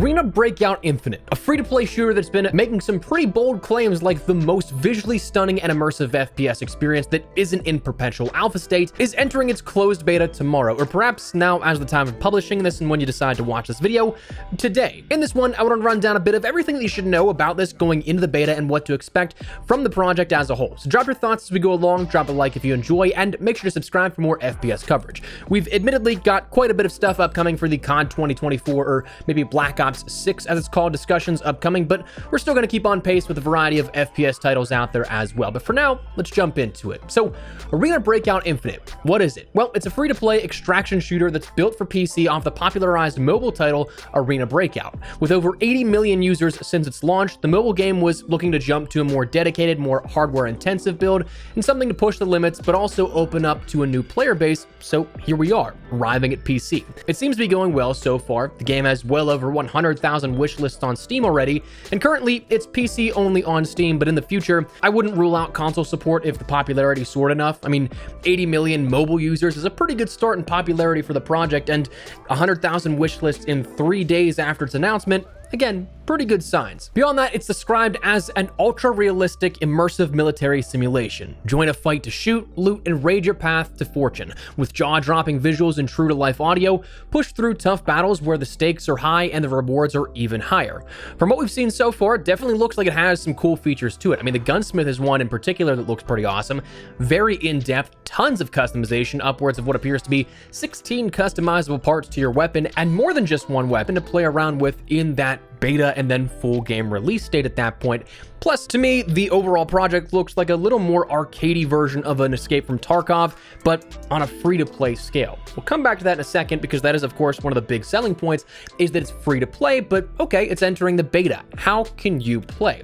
Arena Breakout Infinite, a free-to-play shooter that's been making some pretty bold claims like the most visually stunning and immersive FPS experience that isn't in perpetual alpha state, is entering its closed beta tomorrow, or perhaps now as the time of publishing this and when you decide to watch this video, today. In this one, I want to run down a bit of everything that you should know about this going into the beta and what to expect from the project as a whole. So drop your thoughts as we go along, drop a like if you enjoy, and make sure to subscribe for more FPS coverage. We've admittedly got quite a bit of stuff upcoming for the COD 2024, or maybe Black Ops 6 as it's called, discussions upcoming, but we're still going to keep on pace with a variety of FPS titles out there as well. But for now, let's jump into it. So Arena Breakout Infinite, what is it? Well, it's a free-to-play extraction shooter that's built for PC off the popularized mobile title Arena Breakout. With over 80 million users since its launch, the mobile game was looking to jump to a more dedicated, more hardware-intensive build and something to push the limits, but also open up to a new player base. So here we are, arriving at PC. It seems to be going well so far. The game has well over 100,000 wish lists on Steam already, and currently it's PC only on Steam, but in the future, I wouldn't rule out console support if the popularity soared enough. I mean, 80 million mobile users is a pretty good start in popularity for the project, and 100,000 wish lists in 3 days after its announcement, again, pretty good signs. Beyond that, it's described as an ultra-realistic, immersive military simulation. Join a fight to shoot, loot, and raid your path to fortune. With jaw-dropping visuals and true-to-life audio, push through tough battles where the stakes are high and the rewards are even higher. From what we've seen so far, it definitely looks like it has some cool features to it. I mean, the gunsmith is one in particular that looks pretty awesome. Very in-depth, tons of customization, upwards of what appears to be 16 customizable parts to your weapon, and more than just one weapon to play around with in that beta and then full game release date at that point. Plus, to me, the overall project looks like a little more arcadey version of an Escape from Tarkov, but on a free-to-play scale. We'll come back to that in a second, because that is, of course, one of the big selling points, is that it's free to play, but okay, it's entering the beta. How can you play?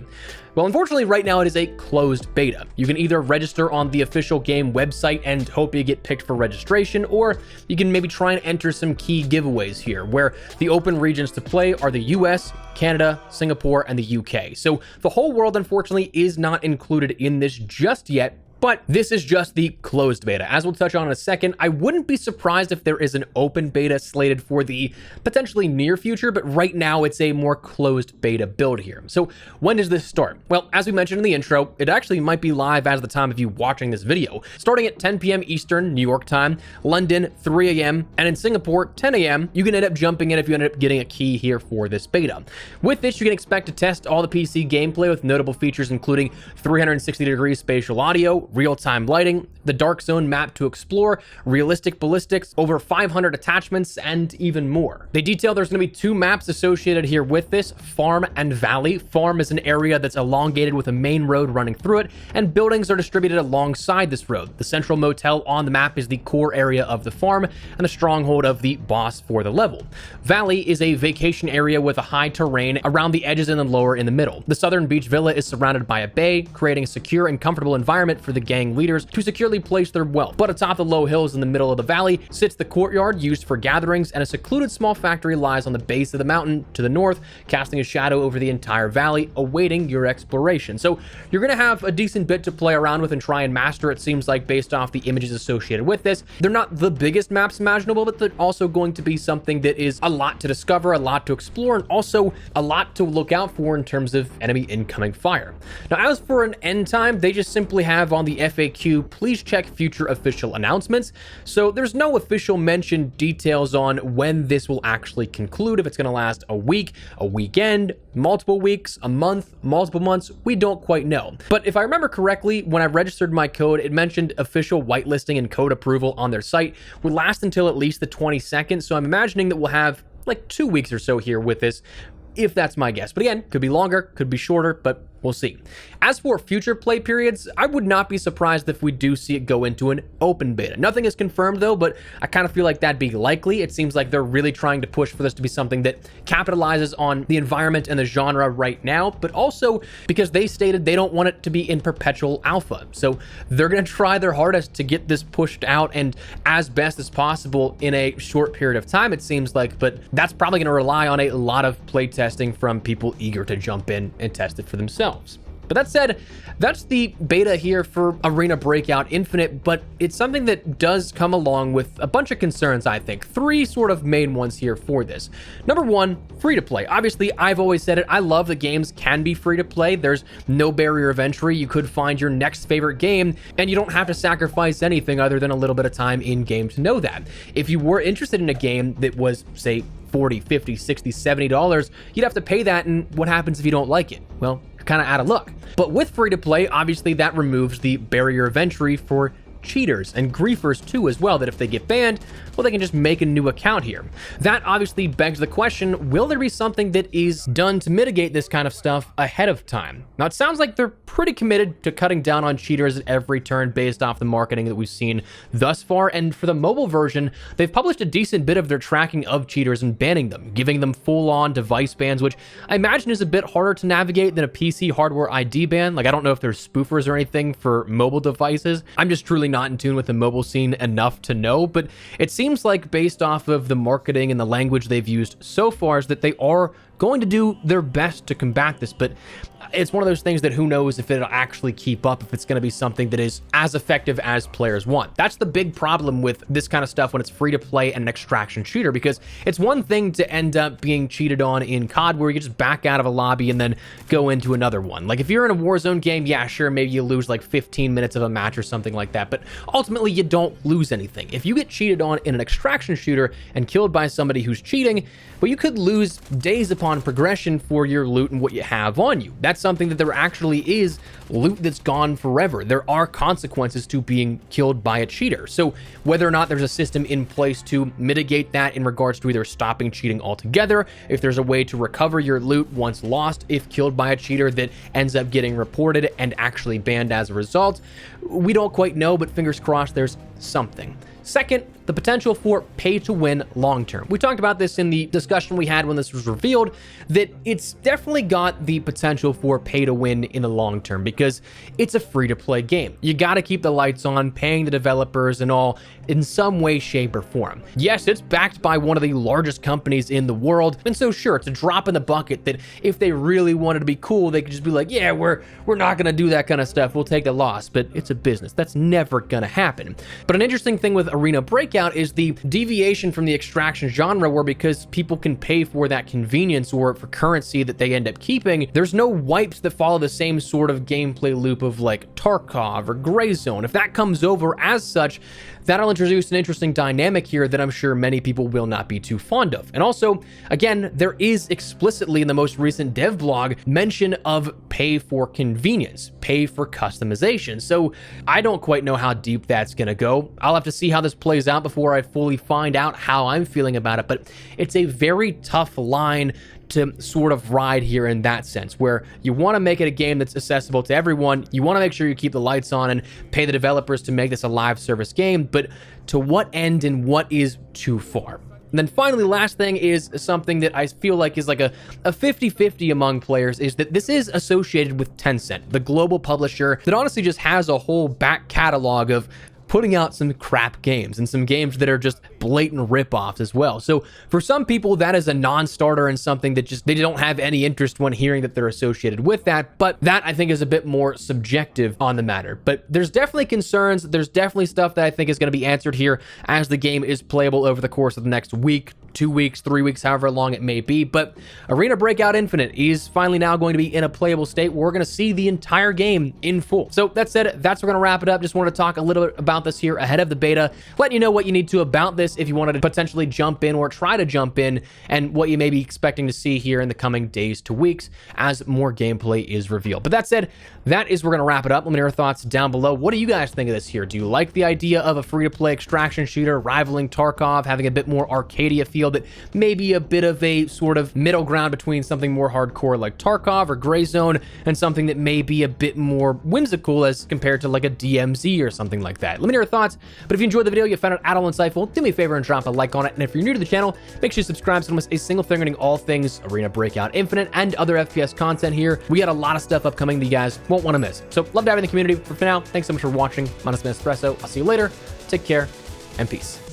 Well, unfortunately, right now it is a closed beta. You can either register on the official game website and hope you get picked for registration, or you can maybe try and enter some key giveaways here, where the open regions to play are the US, Canada, Singapore, and the UK. So the whole world, unfortunately, is not included in this just yet. But this is just the closed beta. As we'll touch on in a second, I wouldn't be surprised if there is an open beta slated for the potentially near future, but right now it's a more closed beta build here. So when does this start? Well, as we mentioned in the intro, it actually might be live as of the time of you watching this video, starting at 10 p.m. Eastern, New York time, London, 3 a.m., and in Singapore, 10 a.m. You can end up jumping in if you end up getting a key here for this beta. With this, you can expect to test all the PC gameplay with notable features including 360-degree spatial audio, real-time lighting, the Dark Zone map to explore, realistic ballistics, over 500 attachments, and even more. They detail there's going to be 2 maps associated here with this, Farm and Valley. Farm is an area that's elongated with a main road running through it, and buildings are distributed alongside this road. The central motel on the map is the core area of the farm, and a stronghold of the boss for the level. Valley is a vacation area with a high terrain around the edges and then lower in the middle. The southern beach villa is surrounded by a bay, creating a secure and comfortable environment for the gang leaders to securely place their wealth. But atop the low hills in the middle of the valley sits the courtyard used for gatherings, and a secluded small factory lies on the base of the mountain to the north, casting a shadow over the entire valley, awaiting your exploration. So you're going to have a decent bit to play around with and try and master, it seems like, based off the images associated with this. They're not the biggest maps imaginable, but they're also going to be something that is a lot to discover, a lot to explore, and also a lot to look out for in terms of enemy incoming fire. Now, as for an end time, they just simply have on the FAQ, please check future official announcements. So there's no official mention details on when this will actually conclude, if it's going to last a week, a weekend, multiple weeks, a month, multiple months, we don't quite know. But if I remember correctly, when I registered my code, it mentioned official whitelisting and code approval on their site would last until at least the 22nd. So I'm imagining that we'll have like 2 weeks or so here with this, if that's my guess. But again, could be longer, could be shorter, but we'll see. As for future play periods, I would not be surprised if we do see it go into an open beta. Nothing is confirmed though, but I kind of feel like that'd be likely. It seems like they're really trying to push for this to be something that capitalizes on the environment and the genre right now, but also because they stated they don't want it to be in perpetual alpha. So they're going to try their hardest to get this pushed out and as best as possible in a short period of time, it seems like, but that's probably going to rely on a lot of play testing from people eager to jump in and test it for themselves. But that said, that's the beta here for Arena Breakout Infinite, but it's something that does come along with a bunch of concerns, I think. 3 sort of main ones here for this. Number 1, free to play. Obviously, I've always said it, I love that games can be free to play. There's no barrier of entry. You could find your next favorite game, and you don't have to sacrifice anything other than a little bit of time in game to know that. If you were interested in a game that was, say, $40, $50, $60, $70, you'd have to pay that, and what happens if you don't like it? Well, you're kind of out of luck. But with free to play, obviously that removes the barrier of entry for cheaters and griefers too as well, that if they get banned, well, they can just make a new account here. That obviously begs the question, will there be something that is done to mitigate this kind of stuff ahead of time? Now, it sounds like they're pretty committed to cutting down on cheaters at every turn based off the marketing that we've seen thus far, and for the mobile version, they've published a decent bit of their tracking of cheaters and banning them, giving them full-on device bans, which I imagine is a bit harder to navigate than a PC hardware ID ban. Like, I don't know if there's spoofers or anything for mobile devices. I'm just truly not in tune with the mobile scene enough to know, but it seems like based off of the marketing and the language they've used so far is that they are going to do their best to combat this, but it's one of those things that who knows if it'll actually keep up, if it's going to be something that is as effective as players want. That's the big problem with this kind of stuff when it's free to play and an extraction shooter, because it's one thing to end up being cheated on in COD where you just back out of a lobby and then go into another one. Like if you're in a Warzone game, yeah, sure, maybe you lose like 15 minutes of a match or something like that, but ultimately you don't lose anything. If you get cheated on in an extraction shooter and killed by somebody who's cheating, well, you could lose days upon progression for your loot and what you have on you. That's something that there actually is loot that's gone forever. There are consequences to being killed by a cheater. So whether or not there's a system in place to mitigate that in regards to either stopping cheating altogether, if there's a way to recover your loot once lost, if killed by a cheater that ends up getting reported and actually banned as a result, we don't quite know, but fingers crossed there's something. Second, the potential for pay to win long term. We talked about this in the discussion we had when this was revealed, that it's definitely got the potential for pay to win in the long term because it's a free to play game. You got to keep the lights on, paying the developers and all in some way, shape, or form. Yes, it's backed by one of the largest companies in the world, and so sure, it's a drop in the bucket that if they really wanted to be cool, they could just be like, yeah, we're not gonna do that kind of stuff, we'll take the loss, but it's a business. That's never gonna happen. But an interesting thing with Arena Breakout is the deviation from the extraction genre, where because people can pay for that convenience or for currency that they end up keeping, there's no wipes that follow the same sort of gameplay loop of like Tarkov or Gray Zone. If that comes over as such, that'll introduce an interesting dynamic here that I'm sure many people will not be too fond of. And also, again, there is explicitly in the most recent dev blog mention of pay for convenience, pay for customization. So I don't quite know how deep that's gonna go. I'll have to see how this plays out before I fully find out how I'm feeling about it, but it's a very tough line to sort of ride here in that sense, where you want to make it a game that's accessible to everyone. You want to make sure you keep the lights on and pay the developers to make this a live service game, but to what end and what is too far? And then finally, last thing is something that I feel like is like a 50-50 among players, is that this is associated with Tencent, the global publisher that honestly just has a whole back catalog of putting out some crap games and some games that are just blatant rip-offs as well. So for some people, that is a non-starter and something that just they don't have any interest when hearing that they're associated with that. But that I think is a bit more subjective on the matter. But there's definitely concerns. There's definitely stuff that I think is going to be answered here as the game is playable over the course of the next week, 2 weeks, 3 weeks, however long it may be. But Arena Breakout Infinite is finally now going to be in a playable state where we're going to see the entire game in full. So that said, that's where we're going to wrap it up. Just wanted to talk a little bit about this here ahead of the beta, letting you know what you need to about this if you wanted to potentially jump in or try to jump in, and what you may be expecting to see here in the coming days to weeks as more gameplay is revealed. But that said, that is where we're going to wrap it up. Let me know your thoughts down below. What do you guys think of this here? Do you like the idea of a free-to-play extraction shooter rivaling Tarkov, having a bit more Arcadia feel that may be a bit of a sort of middle ground between something more hardcore like Tarkov or Gray Zone and something that may be a bit more whimsical as compared to like a DMZ or something like that? Let me know your thoughts. But if you enjoyed the video, you found it at all insightful, do me a favor and drop a like on it. And if you're new to the channel, make sure you subscribe so you don't miss a single thing regarding all things Arena Breakout Infinite and other FPS content here. We got a lot of stuff upcoming that you guys won't want to miss. So love to have you in the community. For now, thanks so much for watching. My name is Espresso. I'll see you later. Take care and peace.